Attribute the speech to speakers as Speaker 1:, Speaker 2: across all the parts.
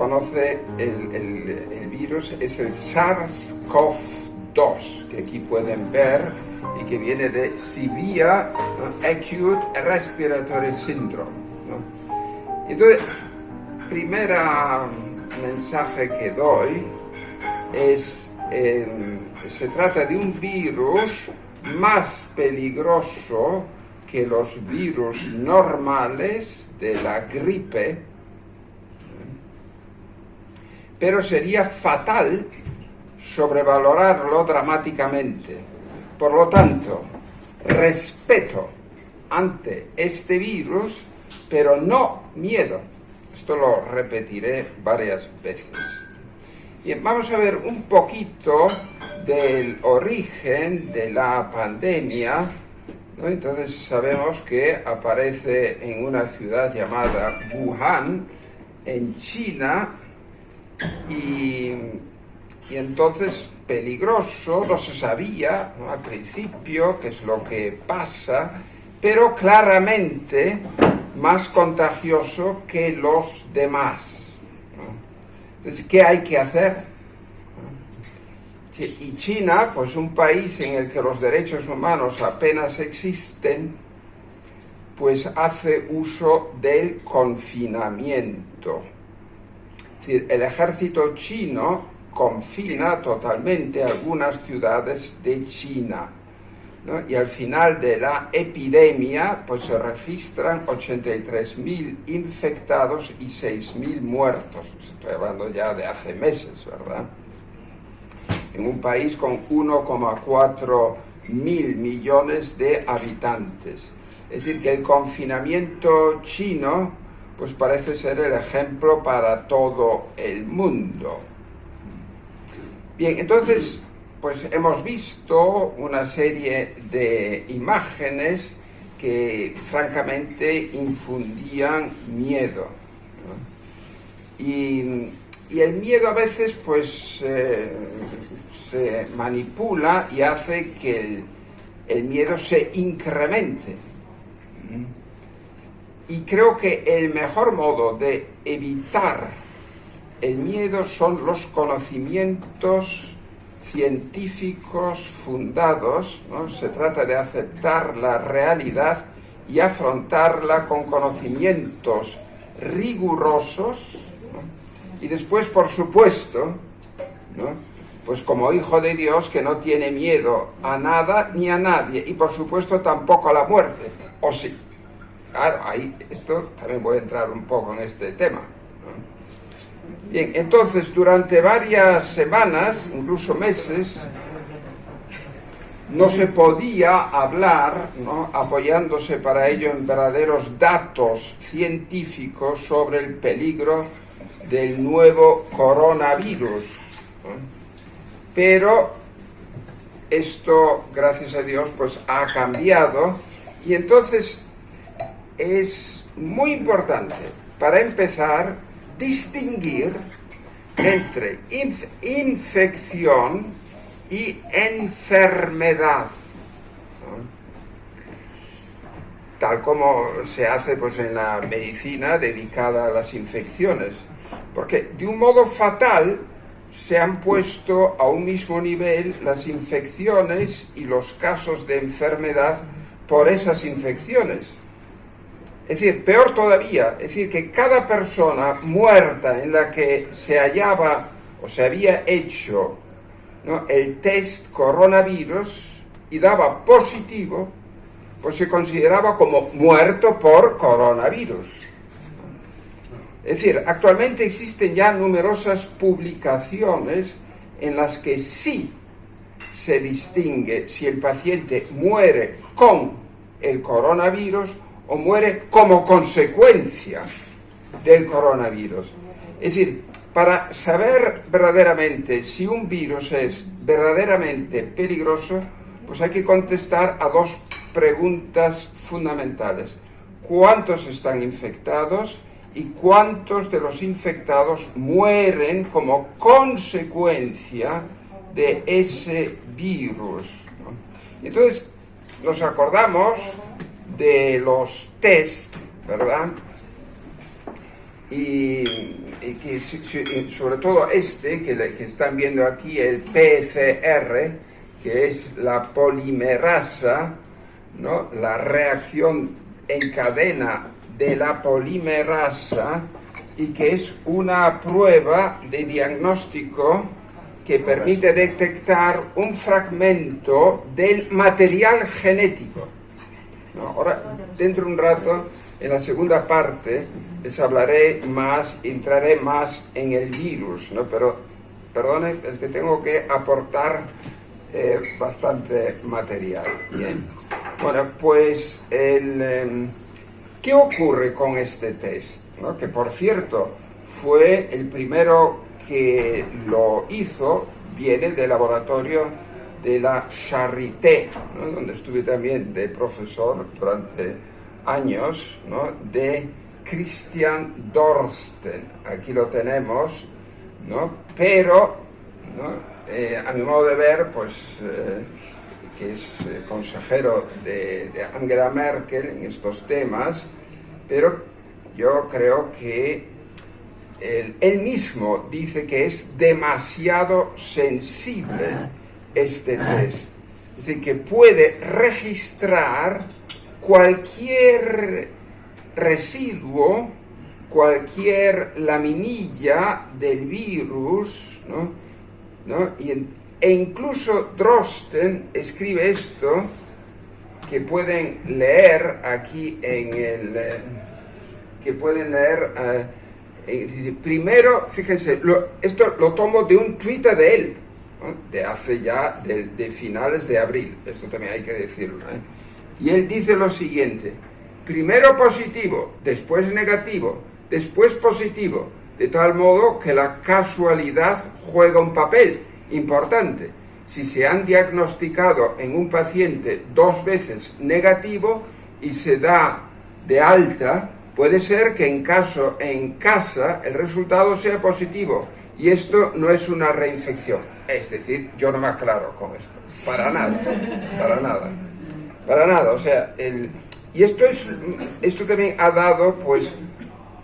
Speaker 1: conoce el virus, es el SARS-CoV-2, que aquí pueden ver, y que viene de Severe Acute Respiratory Syndrome, ¿no? Entonces, primera mensaje que doy es, se trata de un virus más peligroso que los virus normales de la gripe, pero sería fatal sobrevalorarlo dramáticamente. Por lo tanto, respeto ante este virus, pero no miedo. Esto lo repetiré varias veces. Bien, vamos a ver un poquito del origen de la pandemia, ¿no? Entonces sabemos que aparece en una ciudad llamada Wuhan, en China, y entonces peligroso, no se sabía, ¿no?, al principio qué es lo que pasa, pero claramente más contagioso que los demás, ¿no? Entonces, ¿qué hay que hacer? Y China, pues un país en el que los derechos humanos apenas existen, pues hace uso del confinamiento. Es decir, el ejército chino confina totalmente algunas ciudades de China, ¿no? Y al final de la epidemia, pues se registran 83.000 infectados y 6.000 muertos. Estoy hablando ya de hace meses, ¿verdad? En un país con 1,4 mil millones de habitantes. Es decir, que el confinamiento chino pues parece ser el ejemplo para todo el mundo. Bien, entonces, pues hemos visto una serie de imágenes que francamente infundían miedo, ¿no? Y el miedo a veces pues se manipula y hace que el miedo se incremente. Y creo que el mejor modo de evitar el miedo son los conocimientos científicos fundados, ¿no? Se trata de aceptar la realidad y afrontarla con conocimientos rigurosos, ¿no? Y después, por supuesto, ¿no?, pues como hijo de Dios que no tiene miedo a nada ni a nadie, y por supuesto tampoco a la muerte, ¿o sí? Claro, ahí esto también voy a entrar un poco en este tema, ¿no? Bien, entonces durante varias semanas, incluso meses, no se podía hablar, ¿no?, apoyándose para ello en verdaderos datos científicos sobre el peligro del nuevo coronavirus, ¿no? Pero esto, gracias a Dios, pues ha cambiado, y entonces es muy importante, para empezar, distinguir entre infección y enfermedad, ¿no?, tal como se hace pues en la medicina dedicada a las infecciones, porque de un modo fatal se han puesto a un mismo nivel las infecciones y los casos de enfermedad por esas infecciones. Es decir, peor todavía, es decir, que cada persona muerta en la que se hallaba o se había hecho, ¿no?, el test coronavirus y daba positivo, pues se consideraba como muerto por coronavirus. Es decir, actualmente existen ya numerosas publicaciones en las que sí se distingue si el paciente muere con el coronavirus o muere como consecuencia del coronavirus. Es decir, para saber verdaderamente si un virus es verdaderamente peligroso, pues hay que contestar a dos preguntas fundamentales. ¿Cuántos están infectados? ¿Y cuántos de los infectados mueren como consecuencia de ese virus, ¿no? Entonces, nos acordamos de los test, ¿verdad? y que sobre todo que están viendo aquí, el PCR, que es la polimerasa, ¿no? La reacción en cadena de la polimerasa, y que es una prueba de diagnóstico que permite detectar un fragmento del material genético, ¿no? Ahora, dentro de un rato, en la segunda parte, les hablaré más, entraré más en el virus, ¿no? Pero, perdone, es que tengo que aportar bastante material. Bien. Bueno, pues, ¿qué ocurre con este test? ¿No? Que, por cierto, fue el primero que lo hizo, viene del laboratorio de la Charité, ¿no? Donde estuve también de profesor durante años, ¿no? De Christian Dorsten. Aquí lo tenemos, ¿no? Pero, ¿no? A mi modo de ver, pues, que es consejero de Angela Merkel en estos temas, pero yo creo que él mismo dice que es demasiado sensible este test. Es decir, que puede registrar cualquier residuo, cualquier laminilla del virus, ¿no? E incluso Drosten escribe esto, que pueden leer aquí en el... que pueden leer... primero, fíjense, esto lo tomo de un tuit de él, ¿no? De hace ya, de finales de abril, esto también hay que decirlo, ¿eh? Y él dice lo siguiente: primero positivo, después negativo, después positivo, de tal modo que la casualidad juega un papel importante. Si se han diagnosticado en un paciente 2 veces negativo y se da de alta, puede ser que en casa el resultado sea positivo, y esto no es una reinfección. Es decir, yo no me aclaro con esto, para nada, para nada, para nada. O sea, y esto también ha dado, pues,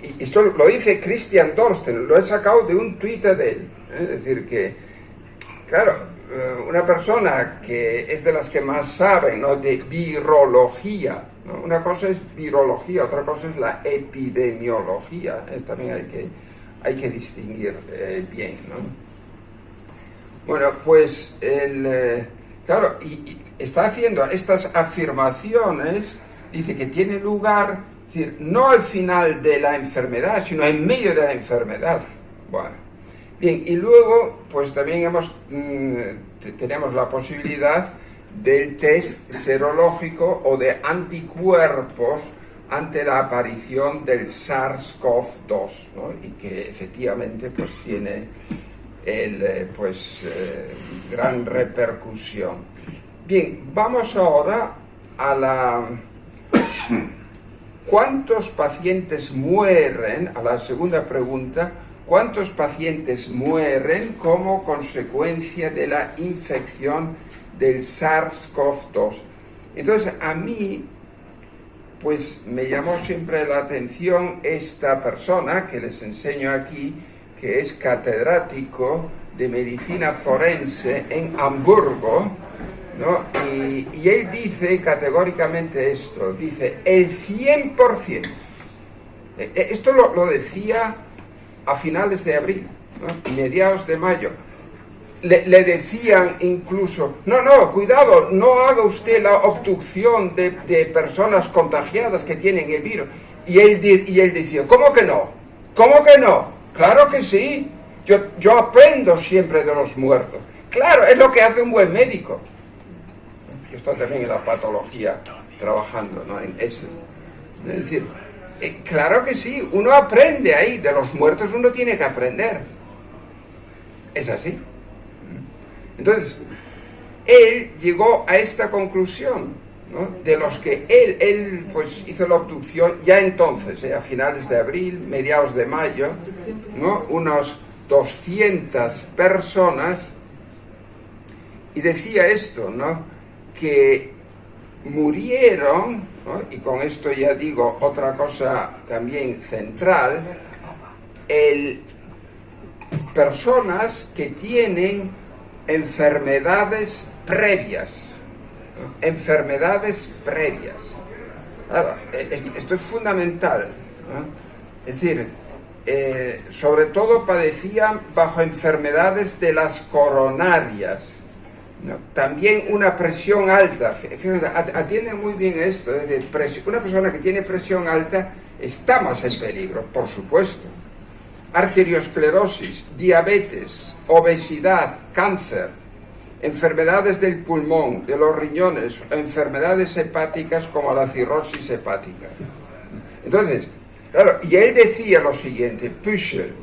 Speaker 1: y esto lo dice Christian Dorsten, lo he sacado de un tuit de él, ¿eh? Es decir, que, claro, una persona que es de las que más saben, ¿no?, de virología, ¿no? Una cosa es virología, otra cosa es la epidemiología, ¿eh? También hay que distinguir bien, ¿no? Bueno, pues, claro, y está haciendo estas afirmaciones, dice que tiene lugar, es decir, no al final de la enfermedad, sino en medio de la enfermedad. Bueno, bien, y luego, pues también tenemos la posibilidad del test serológico o de anticuerpos ante la aparición del SARS-CoV-2, ¿no? Y que efectivamente, pues, tiene gran repercusión. Bien, vamos ahora a ¿cuántos pacientes mueren? A la segunda pregunta: ¿cuántos pacientes mueren como consecuencia de la infección del SARS-CoV-2? Entonces, a mí, pues, me llamó siempre la atención esta persona que les enseño aquí, que es catedrático de medicina forense en Hamburgo, ¿no? Y él dice categóricamente esto, dice: el 100%, esto lo decía a finales de abril, ¿no?, mediados de mayo, le decían incluso: no, cuidado, no haga usted la obducción de personas contagiadas que tienen el virus. Y él decía: ¿cómo que no? ¿Cómo que no? Claro que sí, yo aprendo siempre de los muertos. Claro, es lo que hace un buen médico. Yo estoy también en la patología trabajando, ¿no?, en eso. Es decir, claro que sí, uno aprende ahí, de los muertos uno tiene que aprender. Es así. Entonces, él llegó a esta conclusión, ¿no?, de los que él pues hizo la obducción ya entonces, a finales de abril, mediados de mayo, ¿no?, unos 200 personas, y decía esto, ¿no?, que murieron, ¿no?, y con esto ya digo otra cosa también central, personas que tienen enfermedades previas, ¿no? Enfermedades previas. Claro, esto es fundamental, ¿no? Es decir, sobre todo padecían bajo enfermedades de las coronarias, ¿no? También una presión alta. Fíjense, atiende muy bien esto, es decir, una persona que tiene presión alta está más en peligro, por supuesto. Arteriosclerosis, diabetes, obesidad, cáncer, enfermedades del pulmón, de los riñones, enfermedades hepáticas como la cirrosis hepática. Entonces, claro, y él decía lo siguiente, Püschel,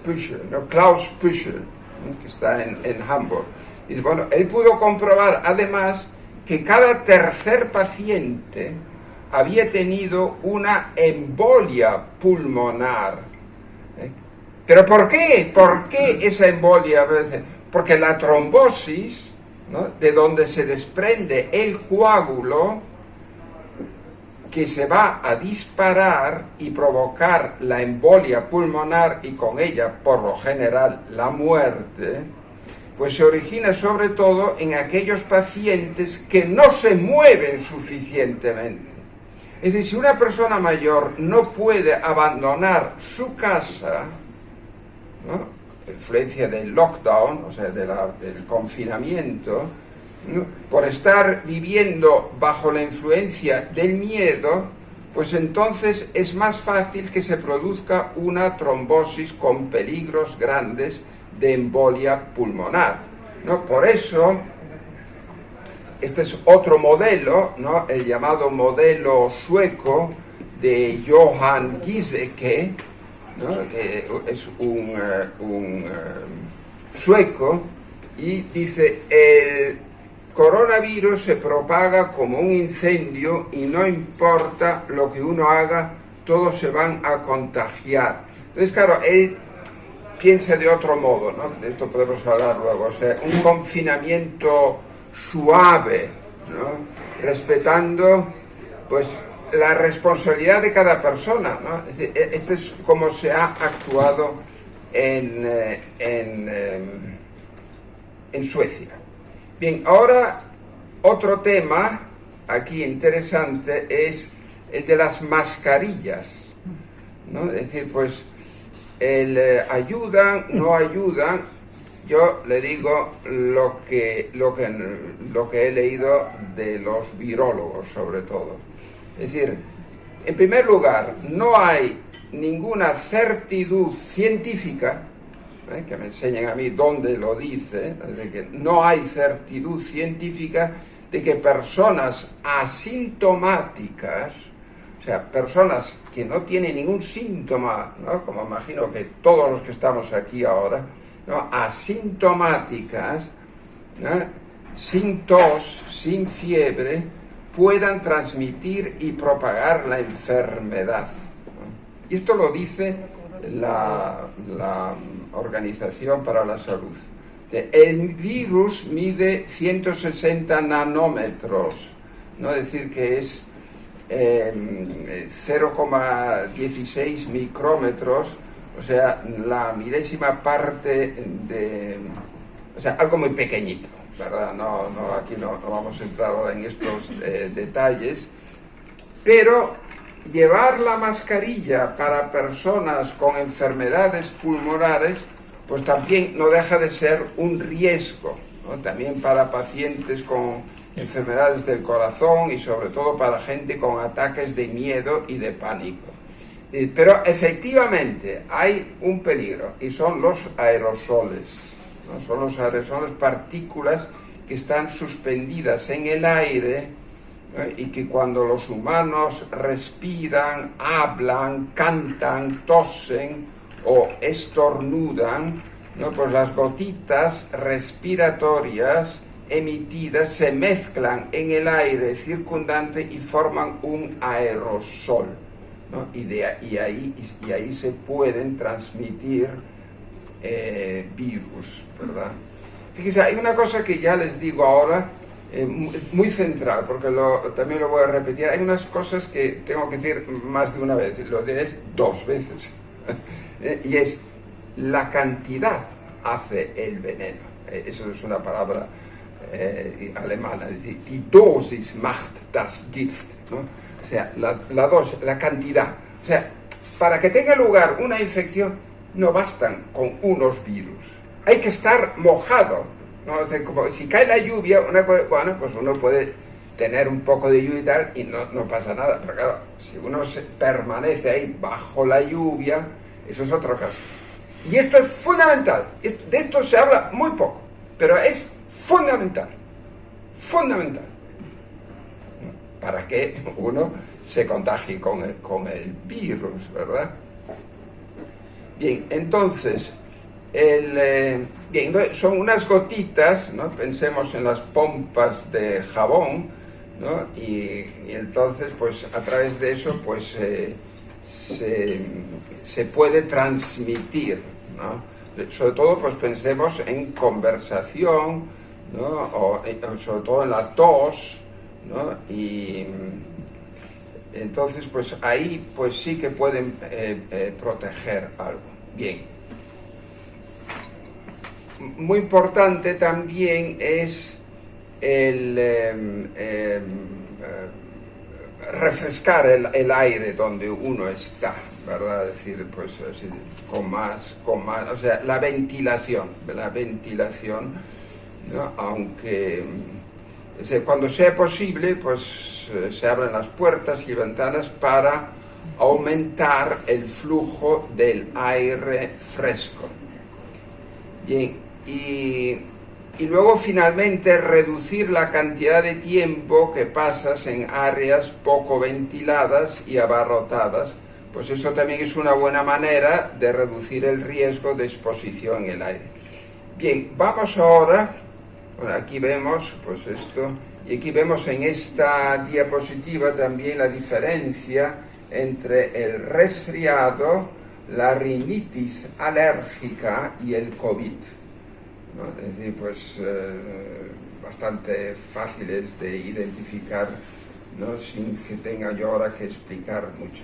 Speaker 1: ¿no? Klaus Püschel, ¿no? Que está en Hamburg. Y bueno, él pudo comprobar además que cada tercer paciente había tenido una embolia pulmonar. ¿Pero por qué? ¿Por qué esa embolia? Porque la trombosis, ¿no? De donde se desprende el coágulo que se va a disparar y provocar la embolia pulmonar y con ella, por lo general, la muerte, pues se origina sobre todo en aquellos pacientes que no se mueven suficientemente. Es decir, si una persona mayor no puede abandonar su casa, ¿no? Influencia del lockdown, o sea, del confinamiento, ¿no? Por estar viviendo bajo la influencia del miedo, pues entonces es más fácil que se produzca una trombosis con peligros grandes de embolia pulmonar, ¿no? Por eso, este es otro modelo, ¿no? El llamado modelo sueco de Johan Giesecke, ¿no? Que es un sueco, y dice: el coronavirus se propaga como un incendio y no importa lo que uno haga, todos se van a contagiar. Entonces, claro, él piensa de otro modo, ¿no? De esto podemos hablar luego, o sea, un confinamiento suave, ¿no? Respetando, pues, la responsabilidad de cada persona, ¿no? Es decir, esto es como se ha actuado en Suecia. Bien, ahora otro tema aquí interesante es el de las mascarillas, ¿no? Es decir, pues, ayudan, no ayudan. Yo le digo lo que he leído de los virólogos, sobre todo. Es decir, en primer lugar, no hay ninguna certidumbre científica, que me enseñen a mí dónde lo dice, es decir, que no hay certidumbre científica de que personas asintomáticas, o sea, personas que no tienen ningún síntoma, ¿no? Como imagino que todos los que estamos aquí ahora, ¿no? Asintomáticas, ¿no? Sin tos, sin fiebre, puedan transmitir y propagar la enfermedad, ¿no? Y esto lo dice la Organización para la Salud. El virus mide 160 nanómetros, ¿no? Es decir, que es 0,16 micrómetros, o sea, la milésima parte de... O sea, algo muy pequeñito, ¿verdad? Aquí no vamos a entrar ahora en estos detalles, pero llevar la mascarilla para personas con enfermedades pulmonares, pues también no deja de ser un riesgo, ¿no? También para pacientes con enfermedades del corazón y sobre todo para gente con ataques de miedo y de pánico. Pero efectivamente hay un peligro y son los aerosoles, ¿no? Son los aerosoles, partículas que están suspendidas en el aire, ¿no? Y que cuando los humanos respiran, hablan, cantan, tosen o estornudan, ¿no? Pues las gotitas respiratorias emitidas se mezclan en el aire circundante y forman un aerosol, ¿no? Y ahí se pueden transmitir virus, ¿verdad? Fíjense, hay una cosa que ya les digo ahora, muy central, porque también lo voy a repetir. Hay unas cosas que tengo que decir más de una vez, lo diré dos veces. Y es, la cantidad hace el veneno. Eso es una palabra alemana, die Dosis macht das Gift, ¿no? O sea, la dosis, la cantidad. O sea, para que tenga lugar una infección no bastan con unos virus. Hay que estar mojado, ¿no? O sea, como si cae la lluvia, bueno, pues uno puede tener un poco de lluvia y tal y no pasa nada. Pero claro, si uno permanece ahí bajo la lluvia, eso es otro caso. Y esto es fundamental. De esto se habla muy poco, pero es fundamental. Fundamental. Para que uno se contagie con el virus, ¿verdad? Bien, entonces, son unas gotitas, ¿no? Pensemos en las pompas de jabón, ¿no? Y entonces, pues a través de eso, pues se puede transmitir, ¿no? Sobre todo, pues pensemos en conversación, ¿no? O sobre todo en la tos, ¿no? Y entonces, pues ahí, pues sí que pueden proteger algo. Bien. Muy importante también es el refrescar el aire donde uno está, ¿verdad? Es decir, pues así, con más, o sea, la ventilación, ¿no? Aunque cuando sea posible, pues se abren las puertas y ventanas para aumentar el flujo del aire fresco. Bien, y luego finalmente reducir la cantidad de tiempo que pasas en áreas poco ventiladas y abarrotadas, pues esto también es una buena manera de reducir el riesgo de exposición en el aire. Bien, vamos ahora, bueno, aquí vemos pues esto, y aquí vemos en esta diapositiva también la diferencia entre el resfriado, la rinitis alérgica y el COVID, ¿no? Es decir, pues bastante fáciles de identificar, ¿no? Sin que tenga yo ahora que explicar mucho.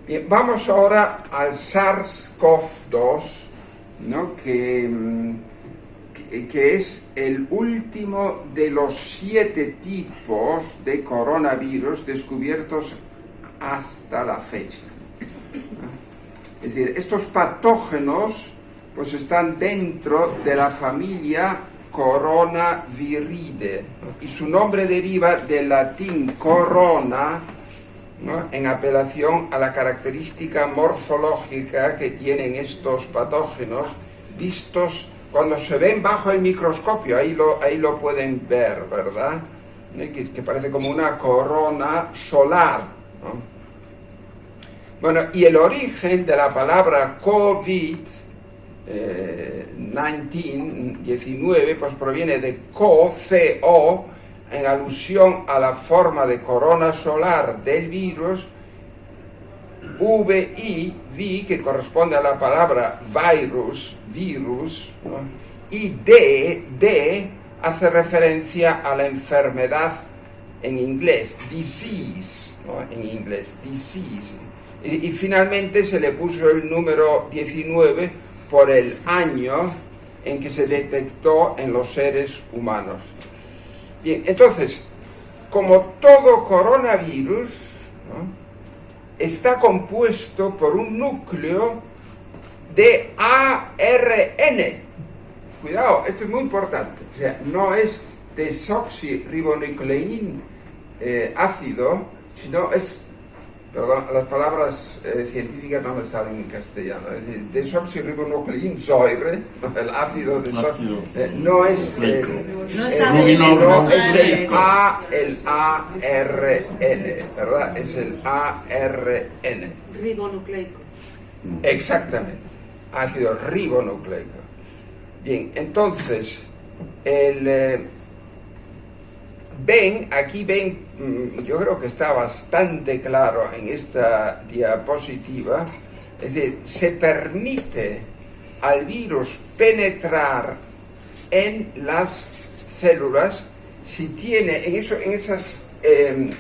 Speaker 1: Bien, vamos ahora al SARS-CoV-2, ¿no? que es el último de los 7 tipos de coronavirus descubiertos hasta la fecha. Es decir, estos patógenos pues están dentro de la familia Coronaviridae, ¿no? Y su nombre deriva del latín corona, ¿no? En apelación a la característica morfológica que tienen estos patógenos vistos cuando se ven bajo el microscopio. Ahí lo pueden ver, ¿verdad? Que parece como una corona solar, ¿no? Bueno, y el origen de la palabra COVID-19, pues proviene de CO, en alusión a la forma de corona solar del virus, V, que corresponde a la palabra virus, ¿no? Y D hace referencia a la enfermedad en inglés, disease, ¿no? En inglés, disease. Y finalmente se le puso el número 19 por el año en que se detectó en los seres humanos. Bien, entonces, como todo coronavirus, ¿no? Está compuesto por un núcleo de ARN. Cuidado, esto es muy importante. O sea, no es desoxirribonucleín ácido, sino es... Perdón, las palabras científicas no me salen en castellano. Es decir, desoxirribonucleinsäure, el ácido no es el ARN, ¿verdad? Es el ARN.
Speaker 2: Ribonucleico.
Speaker 1: Exactamente, ácido ribonucleico. Bien, entonces, aquí ven, yo creo que está bastante claro en esta diapositiva, es decir, se permite al virus penetrar en las células si tiene, en esas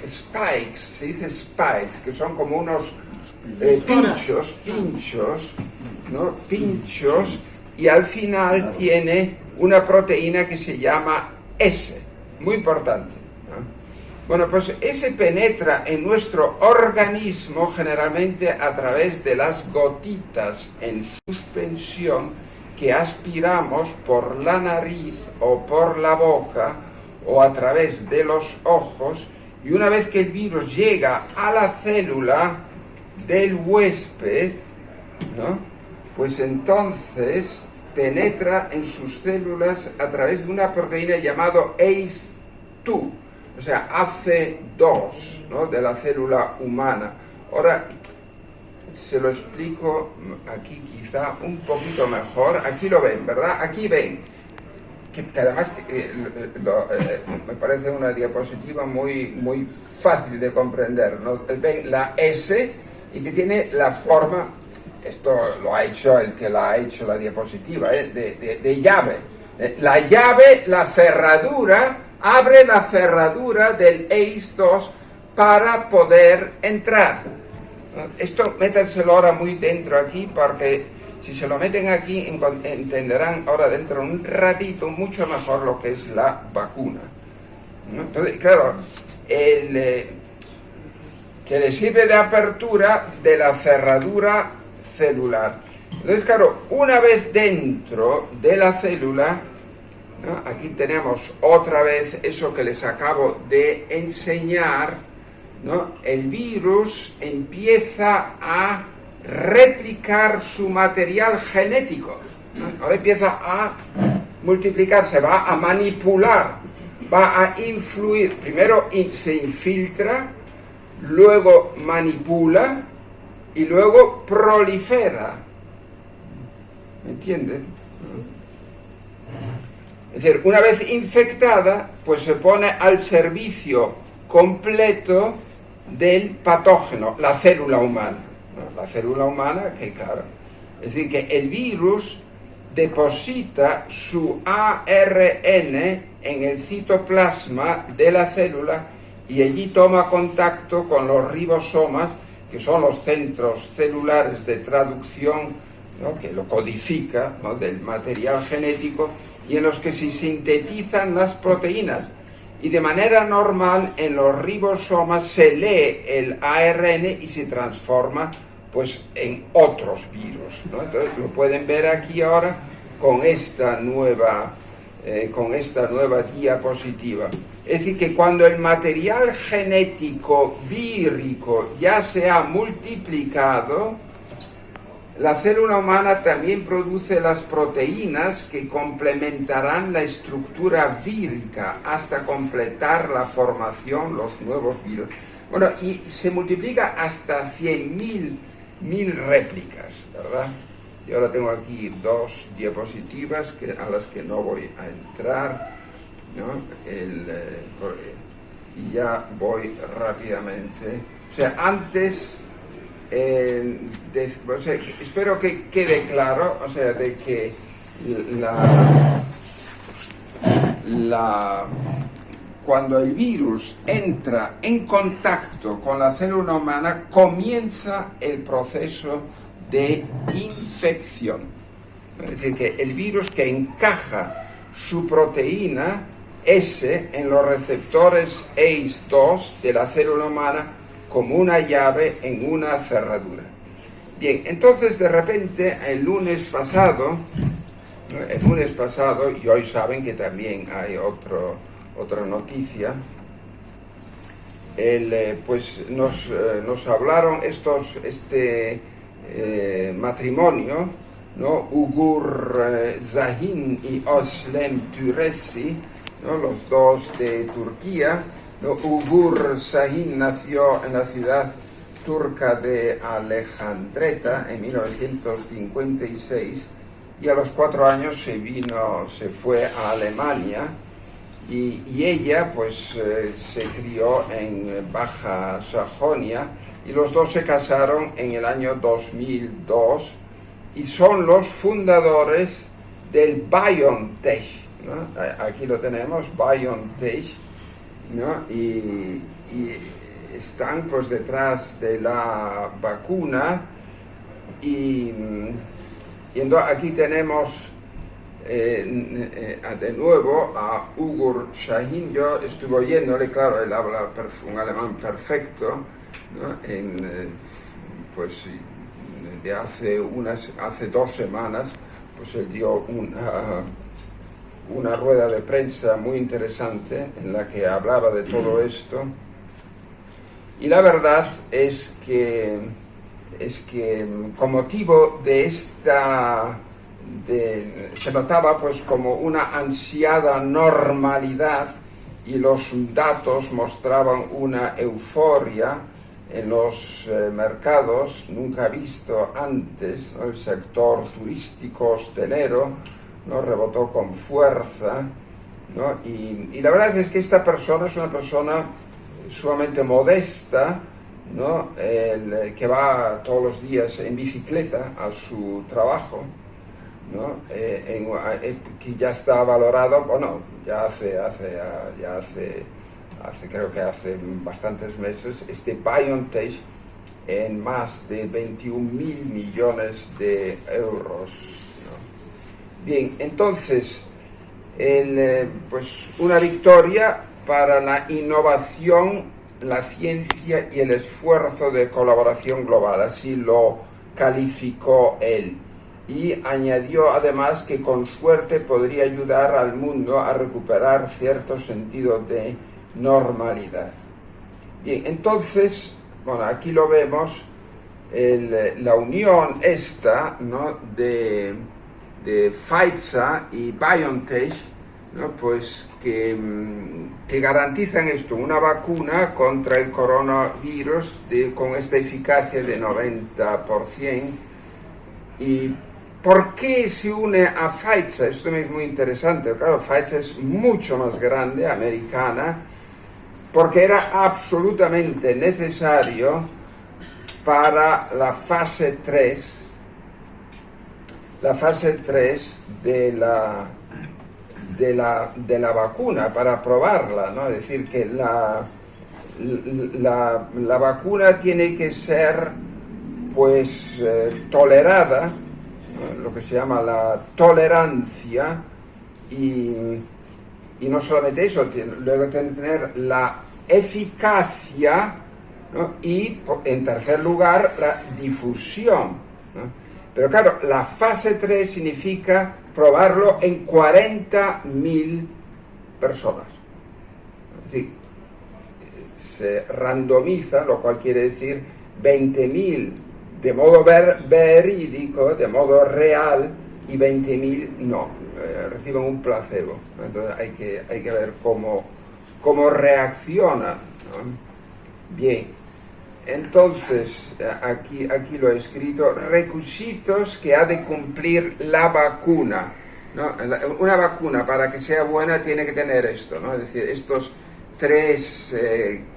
Speaker 1: spikes, se dice spikes, que son como unos pinchos, ¿no? Pinchos, y al final tiene una proteína que se llama S, muy importante, ¿no? Bueno, pues ese penetra en nuestro organismo generalmente a través de las gotitas en suspensión que aspiramos por la nariz o por la boca o a través de los ojos, y una vez que el virus llega a la célula del huésped, ¿no? Pues entonces penetra en sus células a través de una proteína llamada ACE2, o sea, AC2, ¿no? De la célula humana. Ahora, se lo explico aquí quizá un poquito mejor. Aquí lo ven, ¿verdad? Aquí ven, que además me parece una diapositiva muy fácil de comprender, ¿no? Ven la S y que tiene la forma, esto lo ha hecho el que la ha hecho la diapositiva, de llave. La llave, la cerradura, abre la cerradura del ACE2 para poder entrar. Esto métenselo ahora muy dentro aquí, porque si se lo meten aquí entenderán ahora dentro de un ratito mucho mejor lo que es la vacuna, ¿no? Entonces, claro, que le sirve de apertura de la cerradura celular. Entonces, claro, una vez dentro de la célula, ¿no? Aquí tenemos otra vez eso que les acabo de enseñar, ¿no? El virus empieza a replicar su material genético, ¿no? Ahora empieza a multiplicarse, va a manipular, va a influir. Primero se infiltra, luego manipula y luego prolifera. ¿Me entienden? Es decir, una vez infectada, pues se pone al servicio completo del patógeno, la célula humana, ¿no? La célula humana, que claro, es decir, que el virus deposita su ARN en el citoplasma de la célula y allí toma contacto con los ribosomas, que son los centros celulares de traducción, ¿no? Que lo codifica, ¿no? Del material genético, y en los que se sintetizan las proteínas. Y de manera normal en los ribosomas se lee el ARN y se transforma pues en otros virus, ¿no? Entonces lo pueden ver aquí ahora con esta nueva diapositiva. Es decir, que cuando el material genético vírico ya se ha multiplicado, la célula humana también produce las proteínas que complementarán la estructura vírica hasta completar la formación, los nuevos virus. Bueno, y se multiplica hasta 100.000 réplicas, ¿verdad? Y ahora tengo aquí dos diapositivas a las que no voy a entrar, ¿no? Y ya voy rápidamente. O sea, antes... o sea, espero que quede claro, o sea, de que cuando el virus entra en contacto con la célula humana, comienza el proceso de infección. Es decir, que el virus que encaja su proteína S en los receptores ACE2 de la célula humana como una llave en una cerradura. Bien, entonces de repente el lunes pasado, y hoy saben que también hay otra noticia, pues nos hablaron este matrimonio, ¿no? Ugur Şahin y Özlem Türeci, ¿no? Los dos de Turquía. No, Ugur Şahin nació en la ciudad turca de Alejandreta en 1956 y a los 4 años se fue a Alemania y ella pues se crió en Baja Sajonia y los dos se casaron en el año 2002 y son los fundadores del BioNTech, ¿no? Aquí lo tenemos, BioNTech, ¿no? Y están pues detrás de la vacuna y Y entonces aquí tenemos de nuevo a Ugur Sahin. Yo estuve oyéndole, claro, él habla un alemán perfecto, ¿no? Pues de hace 2 semanas, pues él dio una rueda de prensa muy interesante en la que hablaba de todo esto. Y la verdad es que con motivo de se notaba pues como una ansiada normalidad, y los datos mostraban una euforia en los mercados nunca visto antes, ¿no? El sector turístico hostelero, ¿no? Rebotó con fuerza, ¿no? Y la verdad es que esta persona es una persona sumamente modesta, ¿no? Que va todos los días en bicicleta a su trabajo, ¿no? Que ya está valorado, bueno, creo que hace bastantes meses, BioNTech en más de 21.000 millones de euros, ¿no? Bien, entonces, pues una victoria para la innovación, la ciencia y el esfuerzo de colaboración global, así lo calificó él. Y añadió además que con suerte podría ayudar al mundo a recuperar cierto sentido de normalidad. Bien, entonces, bueno, aquí lo vemos, la unión esta, ¿no? de Pfizer y BioNTech, ¿no? Pues que garantizan esto, una vacuna contra el coronavirus con esta eficacia de 90%. ¿Y por qué se une a Pfizer? Esto es muy interesante. Claro, Pfizer es mucho más grande, americana, porque era absolutamente necesario para la fase 3 de la vacuna, para probarla, ¿no? Es decir, que la vacuna tiene que ser pues tolerada, ¿no? Lo que se llama la tolerancia, y no solamente eso, luego tiene que tener la eficacia, ¿no? Y en tercer lugar la difusión, ¿no? Pero claro, la fase 3 significa probarlo en 40.000 personas. Es decir, se randomiza, lo cual quiere decir 20.000 de modo verídico, de modo real, y 20.000 no, reciben un placebo. Entonces hay que ver cómo reacciona, ¿no? Bien, entonces aquí lo he escrito: requisitos que ha de cumplir la vacuna, ¿no? Una vacuna, para que sea buena, tiene que tener esto, ¿no? Es decir, estos 3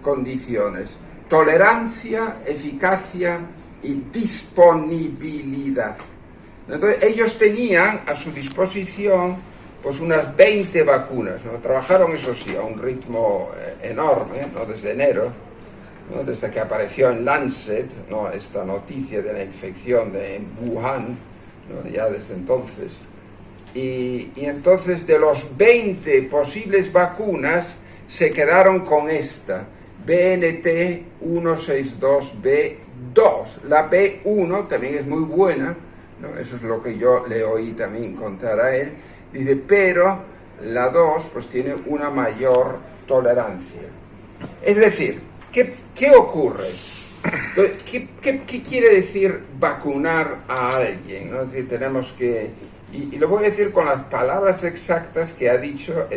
Speaker 1: condiciones: tolerancia, eficacia y disponibilidad. Entonces ellos tenían a su disposición pues unas 20 vacunas, ¿no? Trabajaron, eso sí, a un ritmo enorme, ¿no? Desde enero, ¿no? Desde que apareció en Lancet, ¿no? Esta noticia de la infección en Wuhan, ¿no? Ya desde entonces. Y entonces, de los 20 posibles vacunas, se quedaron con esta, BNT 162B2. La B1 también es muy buena, ¿no? Eso es lo que yo le oí también contar a él. Dice, pero la 2 pues tiene una mayor tolerancia. Es decir, ¿qué ocurre? ¿Qué quiere decir vacunar a alguien, ¿no? Es decir, tenemos que... Y lo voy a decir con las palabras exactas que ha dicho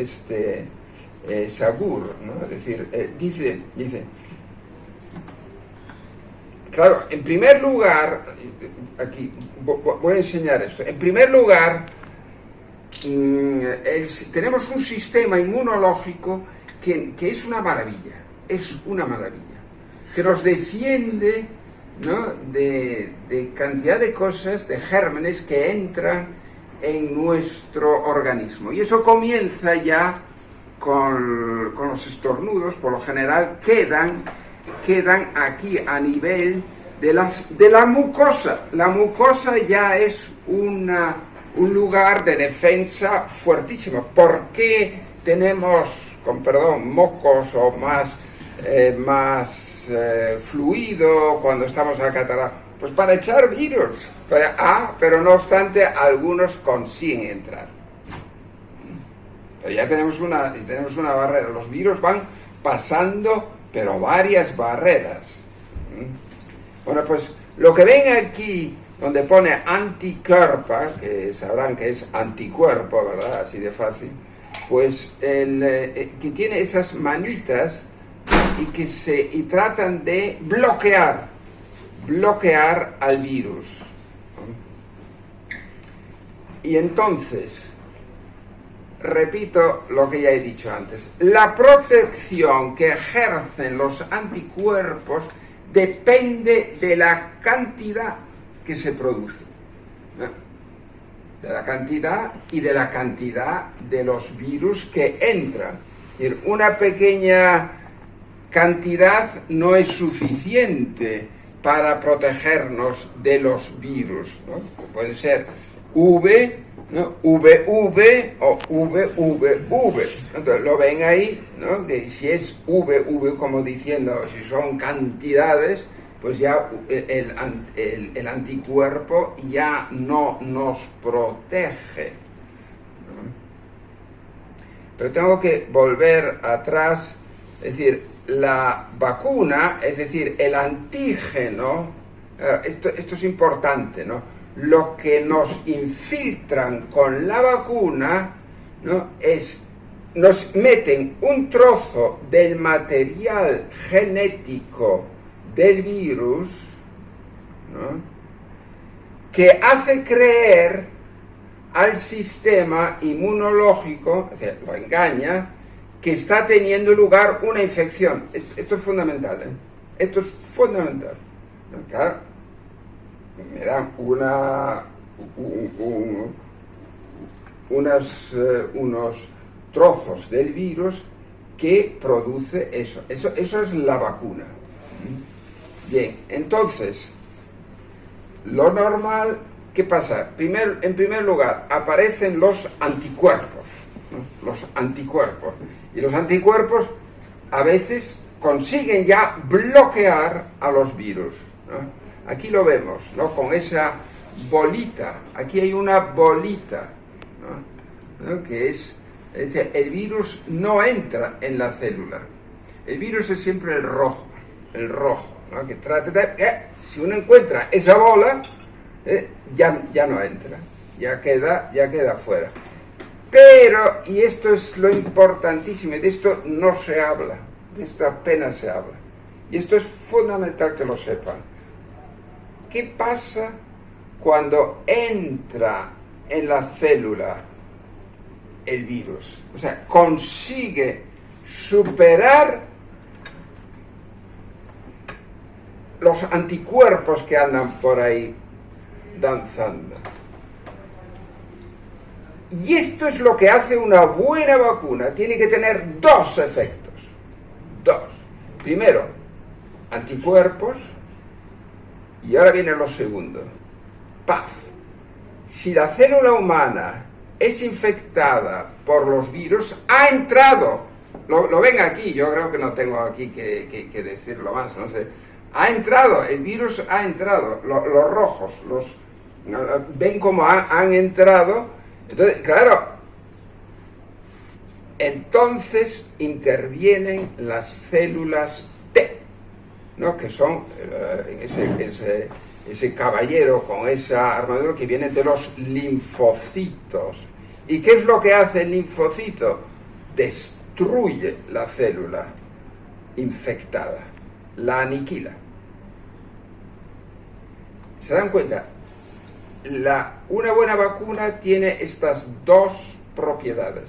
Speaker 1: Sagur, ¿no? Es decir, dice, claro, en primer lugar, aquí voy a enseñar esto. En primer lugar, tenemos un sistema inmunológico que es una maravilla, que nos defiende, ¿no? de cantidad de cosas, de gérmenes que entran en nuestro organismo. Y eso comienza ya con los estornudos. Por lo general quedan aquí a nivel de la mucosa. La mucosa ya es un lugar de defensa fuertísimo. ¿Por qué tenemos, con perdón, mocos o más fluido cuando estamos a catarata? Pues para echar virus. Pero no obstante, algunos consiguen entrar. Pero ya tenemos una barrera. Los virus van pasando, pero varias barreras. Bueno, pues lo que ven aquí, donde pone anticuerpo, que sabrán que es anticuerpo, ¿verdad? Así de fácil. Pues que tiene esas manitas y tratan de bloquear al virus. Y entonces, repito lo que ya he dicho antes, la protección que ejercen los anticuerpos depende de la cantidad que se produce. De la cantidad y de la cantidad de los virus que entran. Es decir, una pequeña cantidad no es suficiente para protegernos de los virus, ¿no? Puede ser V, ¿no? VV o VVV. Entonces, lo ven ahí, ¿no? Que si es VV, como diciendo, si son cantidades, pues ya el anticuerpo ya no nos protege, ¿no? Pero tengo que volver atrás, es decir, la vacuna, es decir, el antígeno, esto es importante, ¿no? Lo que nos infiltran con la vacuna, ¿no? Nos meten un trozo del material genético del virus, ¿no? Que hace creer al sistema inmunológico, es decir, lo engaña, que está teniendo lugar una infección. Esto es fundamental, ¿eh? Esto es fundamental. Claro, me dan unos trozos del virus que produce eso. Eso es la vacuna. Bien, entonces, lo normal, ¿qué pasa? En primer lugar, aparecen los anticuerpos, ¿no? Los anticuerpos. Y los anticuerpos a veces consiguen ya bloquear a los virus, ¿no? Aquí lo vemos, ¿no? Con esa bolita. Aquí hay una bolita, ¿no? Que es decir, el virus no entra en la célula. El virus es siempre el rojo, ¿no? Que trata de... si uno encuentra esa bola, ya no entra, ya queda fuera. Pero, y esto es lo importantísimo, de esto no se habla, de esto apenas se habla, y esto es fundamental que lo sepan. ¿Qué pasa cuando entra en la célula el virus? O sea, consigue superar los anticuerpos que andan por ahí danzando. Y esto es lo que hace una buena vacuna. Tiene que tener dos efectos. Dos. Primero, anticuerpos. Y ahora viene lo segundo. Paz. Si la célula humana es infectada por los virus, ha entrado. Lo ven aquí. Yo creo que no tengo aquí que decirlo más. No sé. Ha entrado. El virus ha entrado. Los rojos. Ven cómo han entrado. Entonces, claro, entonces intervienen las células T, ¿no? Que son ese caballero con esa armadura que viene de los linfocitos. ¿Y qué es lo que hace el linfocito? Destruye la célula infectada, la aniquila. ¿Se dan cuenta? Una buena vacuna tiene estas dos propiedades.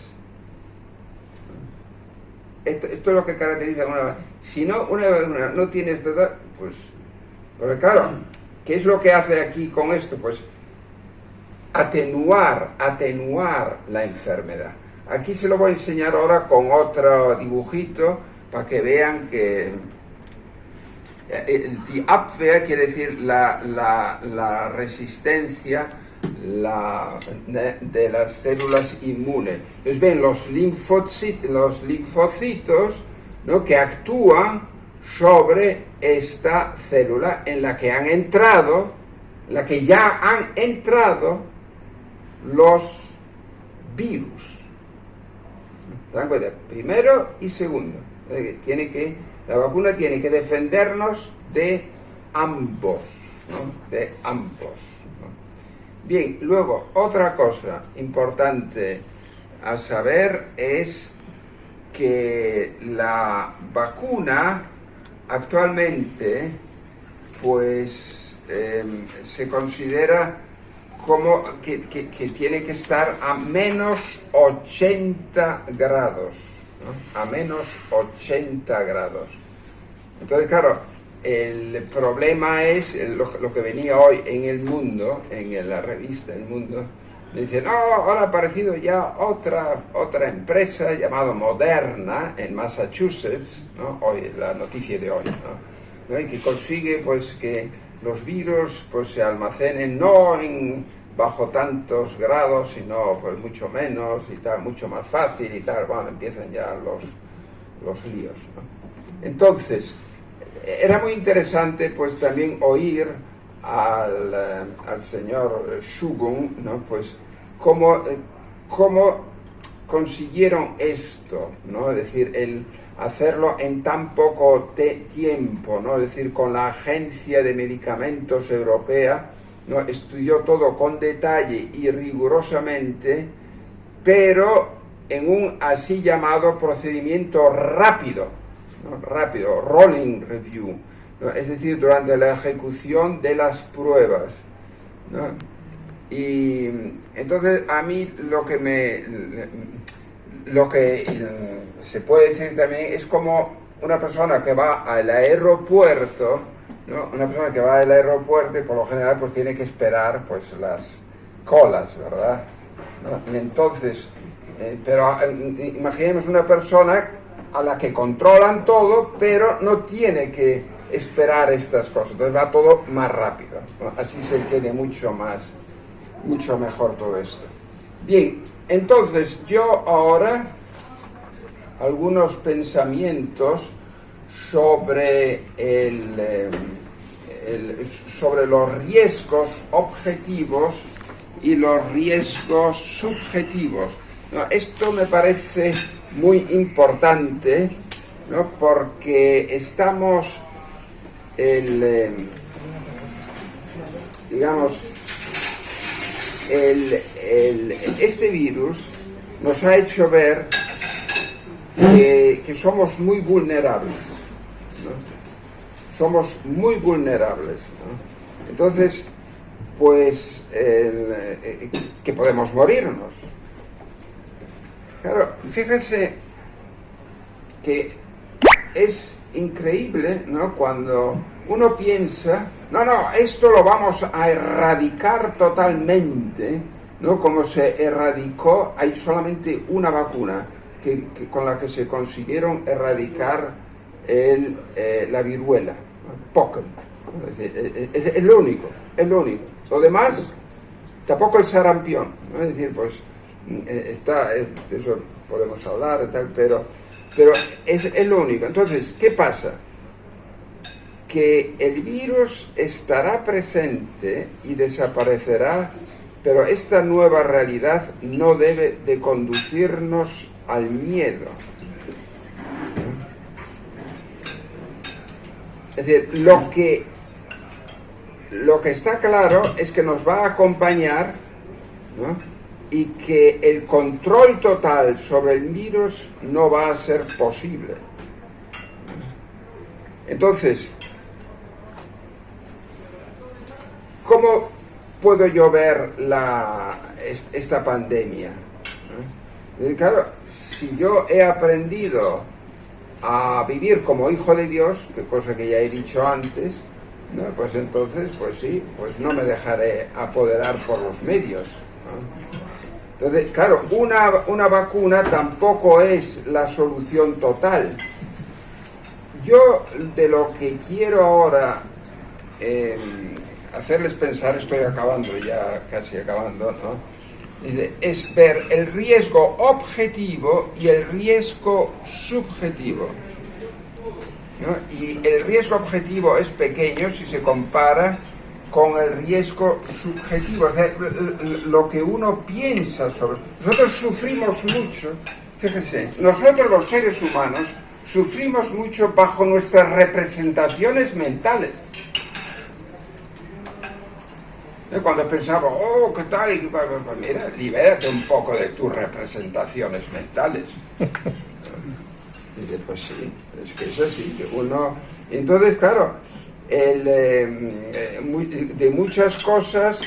Speaker 1: Esto es lo que caracteriza a una vacuna. Si no, una vacuna no tiene estas dos, pues porque claro, ¿qué es lo que hace aquí con esto? Pues atenuar la enfermedad. Aquí se lo voy a enseñar ahora con otro dibujito para que vean que die Abwehr quiere decir la resistencia de las células inmunes. Entonces ven los linfocitos, ¿no?, que actúan sobre esta célula en la que han entrado, la que ya han entrado los virus. ¿Se dan cuenta? Primero y segundo. La vacuna tiene que defendernos de ambos, ¿no? De ambos, ¿no? Bien, luego, otra cosa importante a saber es que la vacuna actualmente, pues, se considera como que tiene que estar a menos 80 grados, ¿no? A menos 80 grados. Entonces, claro, el problema es lo que venía hoy en El Mundo, en la revista El Mundo. Me dicen, ahora ha aparecido ya otra empresa llamada Moderna en Massachusetts, ¿no? Hoy, la noticia de hoy, ¿no? Y que consigue, pues, que los virus, pues, se almacenen no bajo tantos grados, sino, pues, mucho menos y tal, mucho más fácil y tal. Bueno, empiezan ya los líos, ¿no? Entonces, era muy interesante, pues, también oír al señor Shugun, ¿no? Pues, cómo consiguieron esto, ¿no? Es decir, el hacerlo en tan poco tiempo, ¿no? Es decir, con la Agencia de Medicamentos Europea, ¿no? Estudió todo con detalle y rigurosamente, pero en un así llamado procedimiento rápido, ¿no? Rápido, rolling review, ¿no? Es decir, durante la ejecución de las pruebas, ¿no? Y entonces a mí lo que se puede decir también es como una persona que va al aeropuerto, ¿no? Una persona que va al aeropuerto y por lo general pues tiene que esperar, pues, las colas, ¿verdad? ¿No? Y entonces, pero imaginemos una persona a la que controlan todo, pero no tiene que esperar estas cosas, entonces va todo más rápido, ¿no? Así se entiende mucho mejor todo esto. Bien, entonces yo ahora algunos pensamientos sobre sobre los riesgos objetivos y los riesgos subjetivos, ¿no? Esto me parece muy importante, ¿no? Porque estamos digamos, este virus nos ha hecho ver que somos muy vulnerables, ¿no? Somos muy vulnerables, ¿no? Entonces, pues, que podemos morirnos. Claro, fíjense que es increíble, ¿no? Cuando uno piensa, no, esto lo vamos a erradicar totalmente, ¿no? Como se erradicó, hay solamente una vacuna con la que se consiguieron erradicar la viruela, ¿no? Pocken, ¿no? Es lo único. Lo demás, tampoco el sarampión, ¿no? Es decir, pues, de eso podemos hablar y tal, pero es lo único. Entonces, ¿qué pasa? Que el virus estará presente y desaparecerá, pero esta nueva realidad no debe de conducirnos al miedo. Es decir, lo que está claro es que nos va a acompañar, ¿no? Y que el control total sobre el virus no va a ser posible. Entonces, ¿cómo puedo yo ver esta pandemia? Claro, si yo he aprendido a vivir como hijo de Dios, que cosa que ya he dicho antes, ¿no? Pues entonces, pues sí, pues no me dejaré apoderar por los medios, ¿no? Entonces, claro, una vacuna tampoco es la solución total. Yo de lo que quiero ahora hacerles pensar, estoy acabando ya, casi acabando, ¿no? Es ver el riesgo objetivo y el riesgo subjetivo, ¿no? Y el riesgo objetivo es pequeño si se compara con el riesgo subjetivo, o sea, lo que uno piensa sobre. Nosotros sufrimos mucho, fíjense, nosotros los seres humanos sufrimos mucho bajo nuestras representaciones mentales. Cuando pensamos, oh, ¿qué tal? Y, pues mira, libérate un poco de tus representaciones mentales. Dice, pues sí, es que es así, que uno. Entonces, claro, de muchas cosas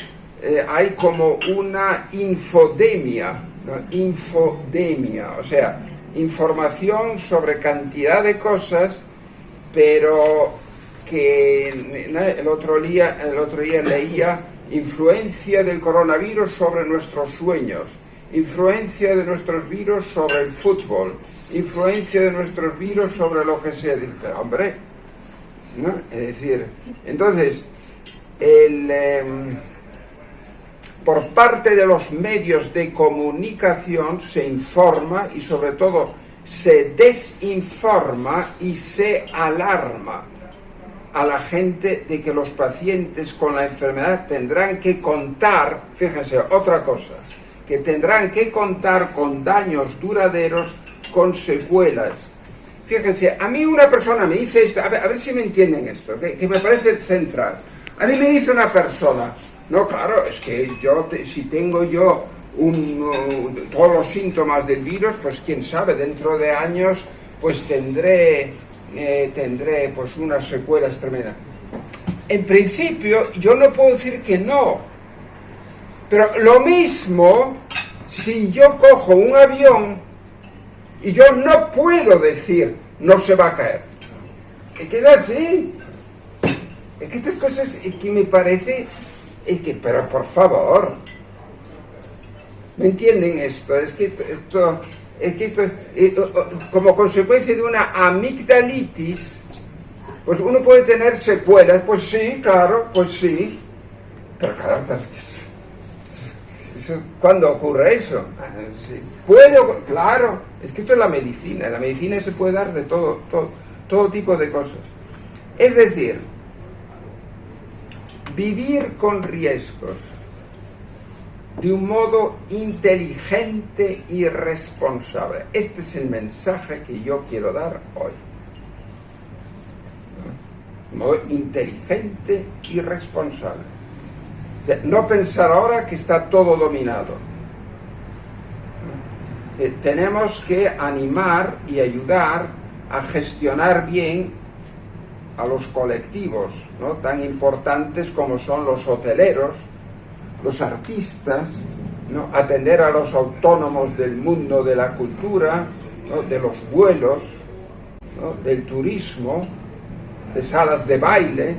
Speaker 1: hay como una infodemia, ¿no? Infodemia, o sea, información sobre cantidad de cosas, pero que, ¿no? El otro día leía influencia del coronavirus sobre nuestros sueños, influencia de nuestros virus sobre el fútbol, influencia de nuestros virus sobre lo que sea. Dice, hombre, ¿no? Es decir, entonces, por parte de los medios de comunicación se informa y sobre todo se desinforma y se alarma a la gente de que los pacientes con la enfermedad tendrán que contar, fíjense, otra cosa, que tendrán que contar con daños duraderos, con secuelas. Fíjense, a mí una persona me dice esto, a ver si me entienden esto, que me parece central. A mí me dice una persona, no, claro, es que si tengo yo todos los síntomas del virus, pues quién sabe, dentro de años, pues tendré pues unas secuelas tremendas. En principio, yo no puedo decir que no, pero lo mismo si yo cojo un avión y yo no puedo decir no se va a caer. Es que es así. Es que estas cosas que me parece, pero por favor, ¿me entienden esto? Es que esto como consecuencia de una amigdalitis, pues uno puede tener secuelas, pues sí, claro, pues sí, pero claro, ¿cuándo ocurre eso? Sí. Claro, es que esto es la medicina, en la medicina se puede dar de todo tipo de cosas. Es decir, vivir con riesgos de un modo inteligente y responsable. Este es el mensaje que yo quiero dar hoy. De un modo inteligente y responsable. No pensar ahora que está todo dominado. Tenemos que animar y ayudar a gestionar bien a los colectivos, ¿no? Tan importantes como son los hoteleros, los artistas, ¿no? Atender a los autónomos del mundo de la cultura, ¿no? De los vuelos, ¿no? Del turismo, de salas de baile, ¿no?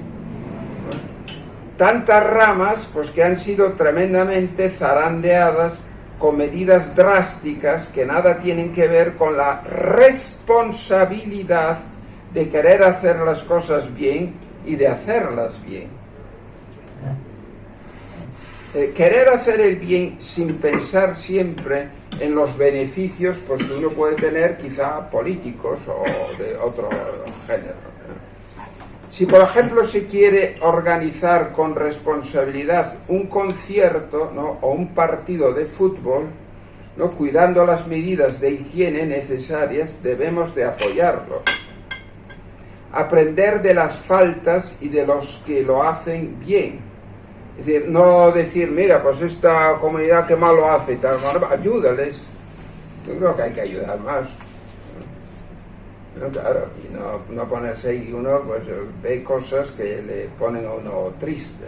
Speaker 1: Tantas ramas pues que han sido tremendamente zarandeadas con medidas drásticas que nada tienen que ver con la responsabilidad de querer hacer las cosas bien y de hacerlas bien. Querer hacer el bien sin pensar siempre en los beneficios pues, que uno puede tener, quizá políticos o de otro género. Si, por ejemplo, se quiere organizar con responsabilidad un concierto, ¿no? O un partido de fútbol, ¿no? Cuidando las medidas de higiene necesarias, debemos de apoyarlo. Aprender de las faltas y de los que lo hacen bien. Es decir, no decir, mira, pues esta comunidad que mal lo hace y tal, ayúdales. Yo creo que hay que ayudar más. No, claro, y no ponerse ahí, uno pues ve cosas que le ponen a uno triste,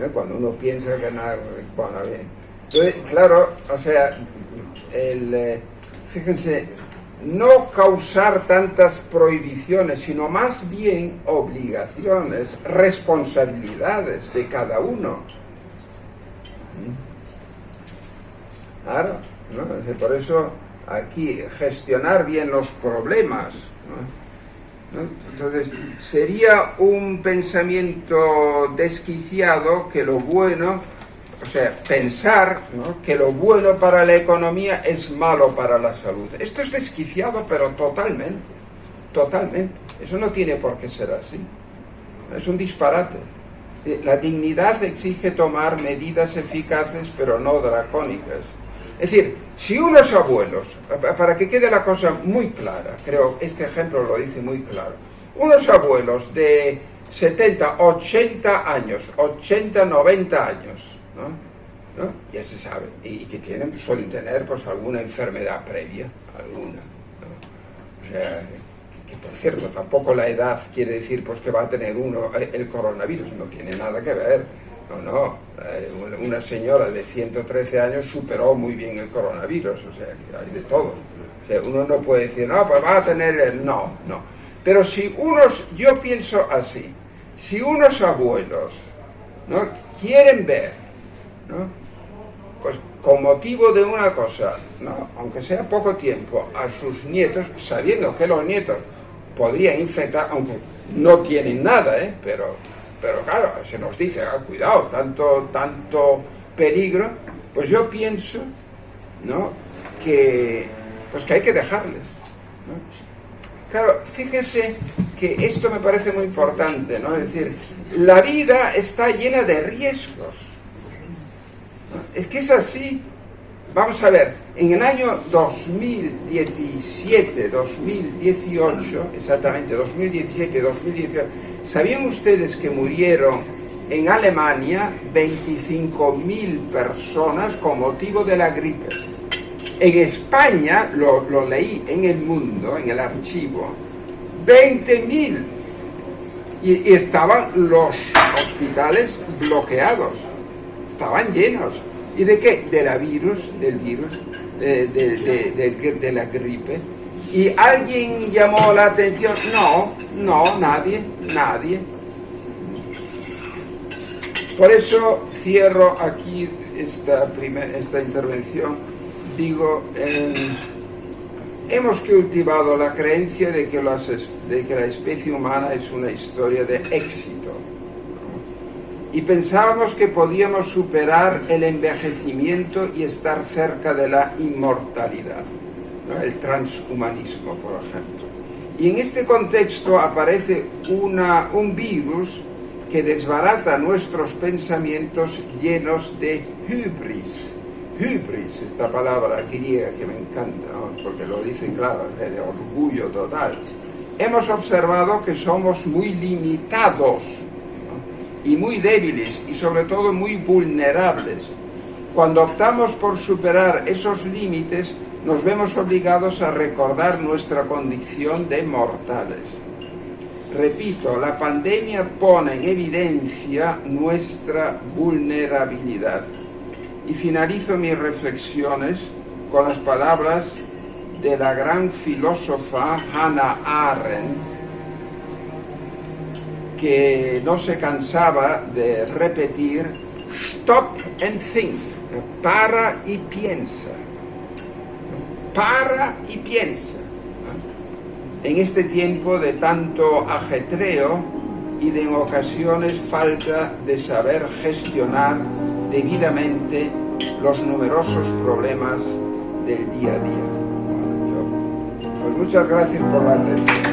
Speaker 1: ¿no? Cuando uno piensa que nada, bueno, bien. Entonces, claro, o sea, fíjense, no causar tantas prohibiciones, sino más bien obligaciones, responsabilidades de cada uno. Claro, ¿no? Por eso aquí gestionar bien los problemas, ¿no? ¿no? Entonces, sería un pensamiento desquiciado que lo bueno, o sea, pensar, ¿no?, que lo bueno para la economía es malo para la salud. Esto es desquiciado, pero totalmente, totalmente. Eso no tiene por qué ser así. Es un disparate. La dignidad exige tomar medidas eficaces, pero no dracónicas. Es decir, si unos abuelos, para que quede la cosa muy clara, creo este ejemplo lo dice muy claro, unos abuelos de 70, 80 años, 80, 90 años, ¿no? Ya se sabe, y que suelen tener pues alguna enfermedad previa, alguna, ¿no? O sea, que por cierto, tampoco la edad quiere decir pues que va a tener uno el coronavirus, no tiene nada que ver. No, una señora de 113 años superó muy bien el coronavirus, o sea, que hay de todo. O sea, uno no puede decir, no, pues va a tener... No. Pero si yo pienso así, si unos abuelos, ¿no?, quieren ver, ¿no?, pues con motivo de una cosa, ¿no?, aunque sea poco tiempo, a sus nietos, sabiendo que los nietos podrían infectar, aunque no tienen nada, pero claro, se nos dice, cuidado, tanto peligro, pues yo pienso, ¿no?, que hay que dejarles, ¿no? Claro, fíjense que esto me parece muy importante, ¿no? Es decir, la vida está llena de riesgos, ¿no? Es que es así. Vamos a ver, en el año 2017, 2018, exactamente, 2017, 2018, ¿sabían ustedes que murieron en Alemania 25.000 personas con motivo de la gripe? En España, lo leí en El Mundo, en el archivo, 20.000. Y estaban los hospitales bloqueados, estaban llenos. ¿Y de qué? De la virus, de la gripe. ¿Y alguien llamó la atención? No, nadie. Por eso cierro aquí esta intervención. Digo, hemos cultivado la creencia de que la especie humana es una historia de éxito, ¿no? Y pensábamos que podíamos superar el envejecimiento y estar cerca de la inmortalidad, ¿no?, el transhumanismo, por ejemplo. Y en este contexto aparece un virus que desbarata nuestros pensamientos llenos de hubris, esta palabra griega que me encanta, ¿no?, porque lo dice claro, de orgullo total. Hemos observado que somos muy limitados, ¿no?, y muy débiles, y sobre todo muy vulnerables. Cuando optamos por superar esos límites, nos vemos obligados a recordar nuestra condición de mortales. Repito, la pandemia pone en evidencia nuestra vulnerabilidad. Y finalizo mis reflexiones con las palabras de la gran filósofa Hannah Arendt, que no se cansaba de repetir: stop and think, para y piensa, En este tiempo de tanto ajetreo y de en ocasiones falta de saber gestionar debidamente los numerosos problemas del día a día. Pues muchas gracias por la atención.